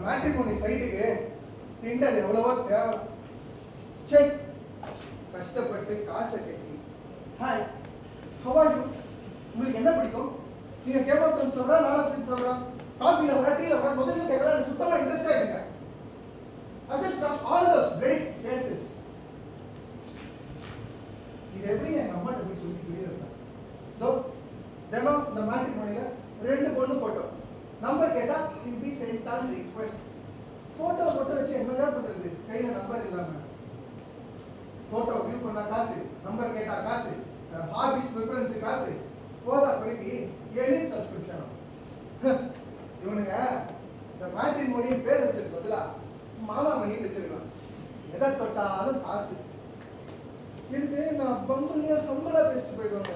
Matrimony சைட்டுக்கு Tinder எவ்வளவோ தேவை. சே, கஷ்டப்பட்டு காசை கட்டி ஹாய் ஹவ் ஆர் யூ, உங்களுக்கு என்ன பிடிக்கும், நீங்க கேம் ஆஃப் த்ரோன்ஸ் சொல்றா நானா ப்ரோக்ராம் காஃபில வர டீல வர முதல்ல கேட்கற எனக்கு சுத்தமா இன்ட்ரெஸ்டா இல்லைங்க. I just crossed all those bloody faces. இது எப்படி என் அம்மாட்ட போய் சொல்லி புரியுறேன். தோ தினம் இந்த மேட்ரிமோனில 2 பொண்ணு போட்டோ நம்பர் கேட்டா will be sent on request. Photo வச்சு என்னடா பண்றது, கையில நம்பர் இல்லாம. போட்டோ வியூ பண்ணா காசு, நம்பர் கேட்டா காசு, ஹாபிஸ் ப்ரிஃபரன்ஸ் காசு, போதா குறைக்கு எலிட் சப்ஸ்கிரிப்ஷன். இவனுங்க இந்த மேட்ரிமோனி பேர் வச்சிருக்க பதிலா மாமா மணி வச்சிருக்கலாம். எதை தொட்டாலும் காசு. இதுக்கு நான் பம்புலையா பேசிட்டு போயிடுவாங்க.